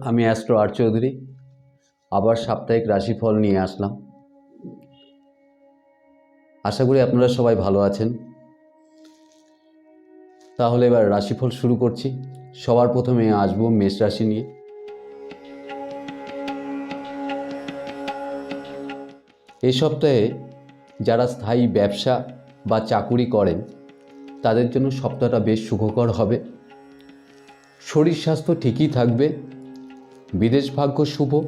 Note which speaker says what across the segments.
Speaker 1: আমি অ্যাস্ট্রো আর চৌধুরী আবার সাপ্তাহিক রাশিফল নিয়ে আসলাম। আশা করি আপনারা সবাই ভালো আছেন। তাহলে এবার রাশিফল শুরু করছি। সবার প্রথমে আসবো মেষ রাশি নিয়ে। এই সপ্তাহে যারা স্থায়ী ব্যবসা বা চাকুরি করেন তাদের জন্য সপ্তাহটা বেশ সুখকর হবে। শরীর স্বাস্থ্য ঠিকই থাকবে। বিদেশ ভাগ্য শুভ।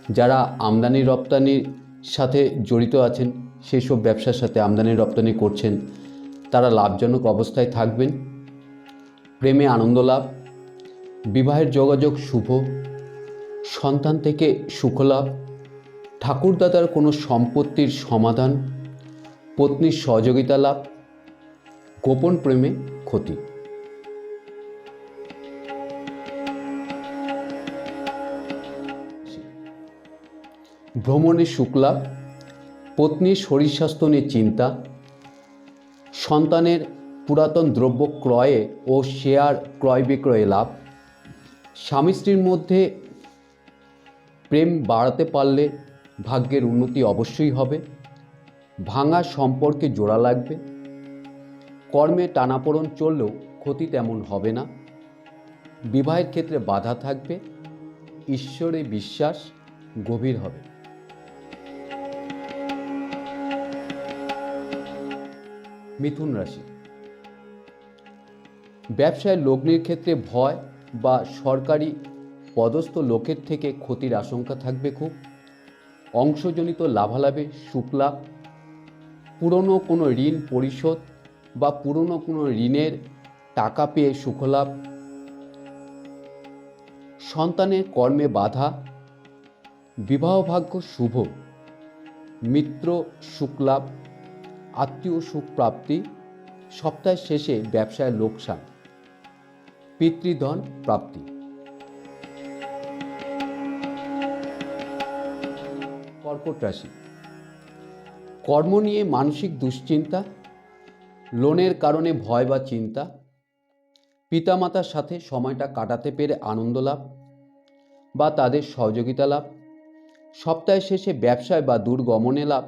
Speaker 1: যারা আমদানি রপ্তানির সাথে জড়িত আছেন, সেই সব ব্যবসার সাথে আমদানি রপ্তানি করছেন, তারা লাভজনক অবস্থায় থাকবেন। প্রেমে আনন্দ লাভ। বিবাহের যোগাযোগ শুভ। সন্তান থেকে সুখলাভ। ঠাকুরদাদার কোনো সম্পত্তির সমাধান। পত্নীর সহযোগিতা লাভ। গোপন প্রেমে ক্ষতি। ভ্রমণে সুখ লাভ। পত্নীর শরীর স্বাস্থ্য নিয়ে চিন্তা। সন্তানের পুরাতন দ্রব্য ক্রয়ে ও শেয়ার ক্রয় বিক্রয়ে লাভ। স্বামী স্ত্রীর মধ্যে প্রেম বাড়াতে পারলে ভাগ্যের উন্নতি অবশ্যই হবে। ভাঙা সম্পর্কে জোড়া লাগবে। কর্মে টানাপোড়েন চললেও ক্ষতি তেমন হবে না। বিবাহের ক্ষেত্রে বাধা থাকবে। ঈশ্বরে বিশ্বাস গভীর হবে। মিথুন রাশি। ব্যবসায় লগ্নির ক্ষেত্রে ভয় বা সরকারি পদস্থ লোকের থেকে ক্ষতির আশঙ্কা থাকবে খুব। অংশজনিত লাভালাভে সুখ লাভ। পুরনো কোনো ঋণ পরিশোধ বা পুরনো কোনো ঋণের টাকা পেয়ে সুখলাভ। সন্তানের কর্মে বাধা। বিবাহ ভাগ্য শুভ। মিত্র সুখলাভ। আত্মীয় সুখ প্রাপ্তি। সপ্তাহের শেষে ব্যবসায় লোকসান। পিতৃধন প্রাপ্তি। কর্কট রাশি। কর্ম নিয়ে মানসিক দুশ্চিন্তা। লোনের কারণে ভয় বা চিন্তা। পিতামাতার সাথে সময়টা কাটাতে পেরে আনন্দ লাভ বা তাদের সহযোগিতা লাভ। সপ্তাহের শেষে ব্যবসায় বা দূর গমনে লাভ।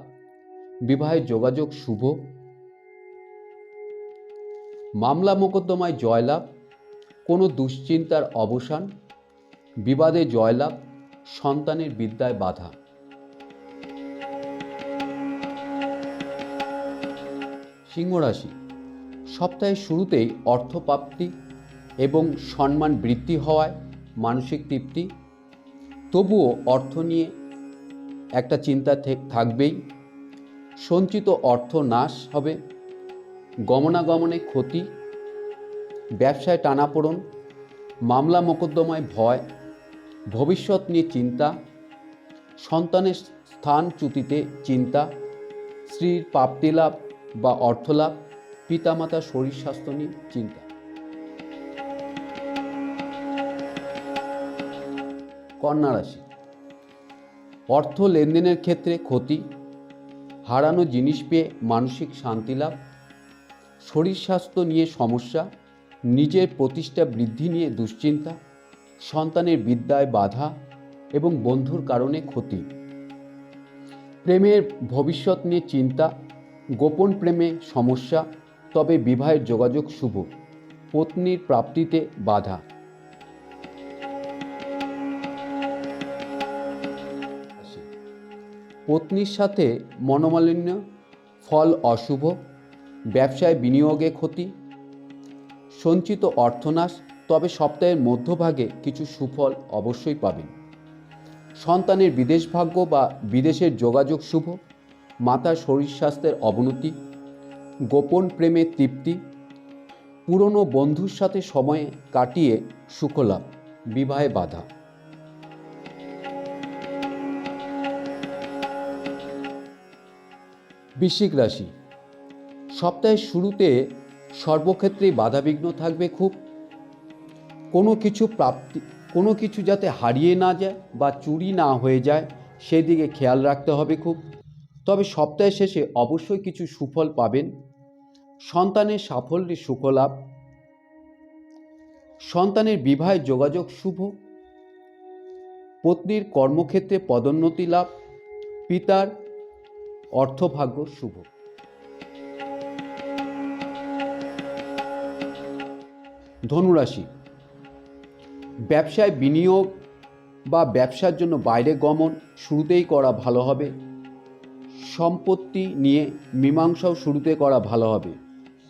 Speaker 1: বিবাহের যোগাযোগ শুভ। মামলা মোকদ্দমায় জয়লাভ। কোনো দুশ্চিন্তার অবসান। বিবাদে জয়লাভ। সন্তানের বিদ্যায় বাধা। সিংহ রাশি। সপ্তাহের শুরুতেই অর্থপ্রাপ্তি এবং সম্মান বৃদ্ধি হওয়ায় মানসিক তৃপ্তি। তবুও অর্থ নিয়ে একটা চিন্তা থাকবেই। সঞ্চিত অর্থ নাশ হবে। গমনাগমনে ক্ষতি। ব্যবসায় টানাপোড়েন। মামলা মোকদ্দমায় ভয়। ভবিষ্যৎ নিয়ে চিন্তা। সন্তানের স্থানচ্যুতিতে চিন্তা। স্ত্রীর প্রাপ্তিলাভ বা অর্থলাভ। পিতামাতার শরীর স্বাস্থ্য নিয়ে চিন্তা। কন্যা রাশি। অর্থ লেনদেনের ক্ষেত্রে ক্ষতি। হারানো জিনিস পেয়ে মানসিক শান্তি লাভ। শরীর স্বাস্থ্য নিয়ে সমস্যা। নিজের প্রতিষ্ঠা বৃদ্ধি নিয়ে দুশ্চিন্তা। সন্তানের বিদ্যায় বাধা এবং বন্ধুর কারণে ক্ষতি। প্রেমের ভবিষ্যৎ নিয়ে চিন্তা। গোপন প্রেমে সমস্যা, তবে বিবাহের যোগাযোগ শুভ। পত্নীর প্রাপ্তিতে বাধা। পত্নীর সাথে মনোমালিন্য, ফল অশুভ। ব্যবসায় বিনিয়োগে ক্ষতি। সঞ্চিত অর্থনাশ, তবে সপ্তাহের মধ্যভাগে কিছু সুফল অবশ্যই পাবেন। সন্তানের বিদেশ ভাগ্য বা বিদেশের যোগাযোগ শুভ। মাতার শরীর স্বাস্থ্যের অবনতি। গোপন প্রেমে তৃপ্তি। পুরনো বন্ধুর সাথে সময় কাটিয়ে সুখলাভ। বিবাহে বাধা। বৃশ্চিক রাশি। সপ্তাহের শুরুতে সর্বক্ষেত্রেই বাধাবিঘ্ন থাকবে খুব। কোনো কিছু যাতে হারিয়ে না যায় বা চুরি না হয়ে যায় সেদিকে খেয়াল রাখতে হবে খুব। তবে সপ্তাহের শেষে অবশ্যই কিছু সুফল পাবেন। সন্তানের সাফল্যে সুখলাভ। সন্তানের বিবাহের যোগাযোগ শুভ। পত্নীর কর্মক্ষেত্রে পদোন্নতি লাভ, পিতার অর্থভাগ্য শুভ। ধনুরাশি, ব্যবসায় বিনিয়োগ বা ব্যবসার জন্য বাইরে গমন শুরুতেই করা ভালো হবে। সম্পত্তি নিয়ে মীমাংসাও শুরুতে করা ভালো হবে।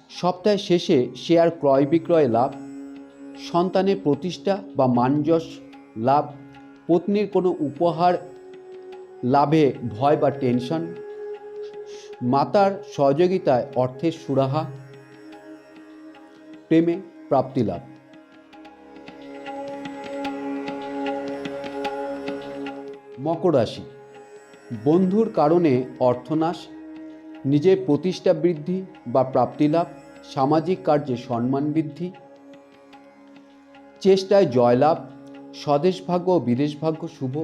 Speaker 1: সপ্তাহের শেষে শেয়ার ক্রয় বিক্রয় লাভ, সন্তানের প্রতিষ্ঠা বা মানযশ লাভ, পত্নীর কোনো উপহার লাভে ভয় বা টেনশন, মাতার সহযোগিতায় অর্থের সুরাহা, প্রেমে প্রাপ্তি লাভ। মকর রাশি, বন্ধুর কারণে অর্থনাশ, নিজের প্রতিষ্ঠা বৃদ্ধি বা প্রাপ্তি লাভ, সামাজিক কার্যে সম্মান বৃদ্ধি, চেষ্টায় জয়লাভ, স্বদেশ ভাগ্য ও বিদেশ ভাগ্য শুভ।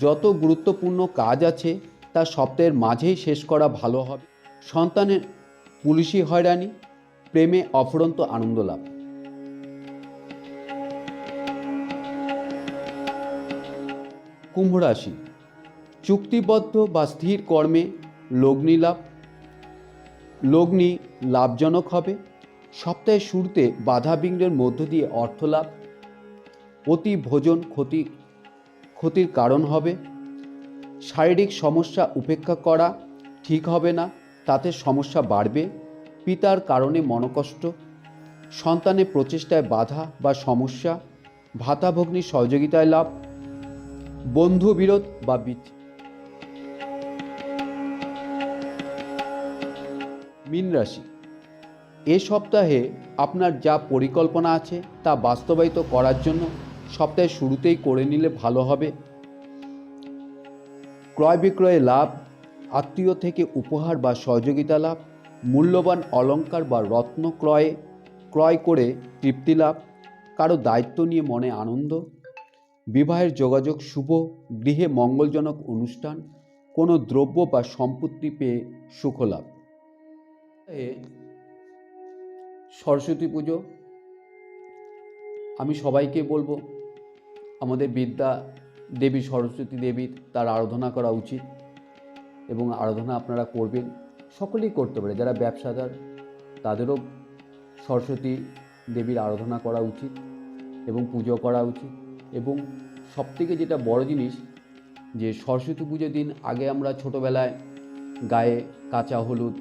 Speaker 1: যত গুরুত্বপূর্ণ কাজ আছে তা সপ্তাহের মাঝেই শেষ করা ভালো হবে। সন্তানের পুলিশি হয়রানি, প্রেমে অফুরন্ত আনন্দ লাভ। কুম্ভ রাশি, চুক্তিবদ্ধ বা স্থির কর্মে লগ্নি লাভ, লগ্নি লাভজনক হবে। সপ্তাহের শুরুতে বাধা বিঘ্নের মধ্য দিয়ে অর্থ লাভ, অতি ভোজন ক্ষতির কারণ হবে। শারীরিক সমস্যা উপেক্ষা করা ঠিক হবে না, তাতে সমস্যা বাড়বে। পিতার কারণে মনোকষ্ট, সন্তানের প্রচেষ্টায় বাধা বা সমস্যা, ভাতাভগ্নির সহযোগিতায় লাভ, বন্ধু বিরোধ বা মীন রাশি, এ সপ্তাহে আপনার যা পরিকল্পনা আছে তা বাস্তবায়িত করার জন্য সপ্তাহের শুরুতেই করে নিলে ভালো হবে। ক্রয় বিক্রয়ে লাভ, আত্মীয় থেকে উপহার বা সহযোগিতা লাভ, মূল্যবান অলংকার বা রত্ন ক্রয় করে তৃপ্তি লাভ, কারো দায়িত্ব নিয়ে মনে আনন্দ, বিবাহের যোগাযোগ শুভ, গৃহে মঙ্গলজনক অনুষ্ঠান, কোনো দ্রব্য বা সম্পত্তি পেয়ে সুখ লাভ। সরস্বতী পুজো, আমি সবাইকে বলবো আমাদের বিদ্যা দেবী সরস্বতী দেবীর তার আরাধনা করা উচিত এবং আরাধনা আপনারা করবেন, সকলেই করতে পারে। যারা ব্যবসাদার তাদেরও সরস্বতী দেবীর আরাধনা করা উচিত এবং পুজো করা উচিত। এবং সবথেকে যেটা বড় জিনিস যে সরস্বতী পুজোর দিন আগে আমরা ছোটোবেলায় গায়ে কাঁচা হলুদ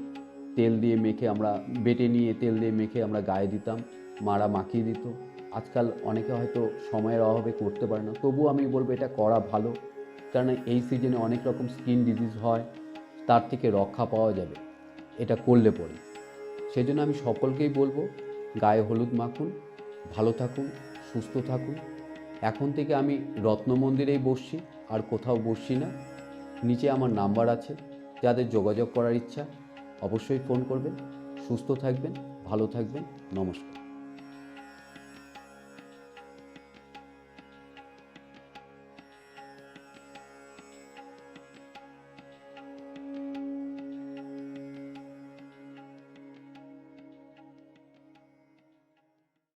Speaker 1: তেল দিয়ে মেখে আমরা বেটে নিয়ে তেল দিয়ে মেখে আমরা গায়ে দিতাম, মারা মাখিয়ে দিত। আজকাল অনেকে হয়তো সময়ের অভাবে করতে পারে না, তবুও আমি বলবো এটা করা ভালো, কারণ এই সিজনে অনেক রকম স্কিন ডিজিজ হয়, তার থেকে রক্ষা পাওয়া যাবে এটা করলে পরে। সেই জন্য আমি সকলকেই বলবো গায়ে হলুদ মাখুন, ভালো থাকুন, সুস্থ থাকুন। এখন থেকে আমি রত্ন মন্দিরেই বসছি, আর কোথাও বসছি না। নিচে আমার নাম্বার আছে, যাদের যোগাযোগ করার ইচ্ছা অবশ্যই ফোন করবেন। সুস্থ থাকবেন, ভালো থাকবেন, নমস্কার।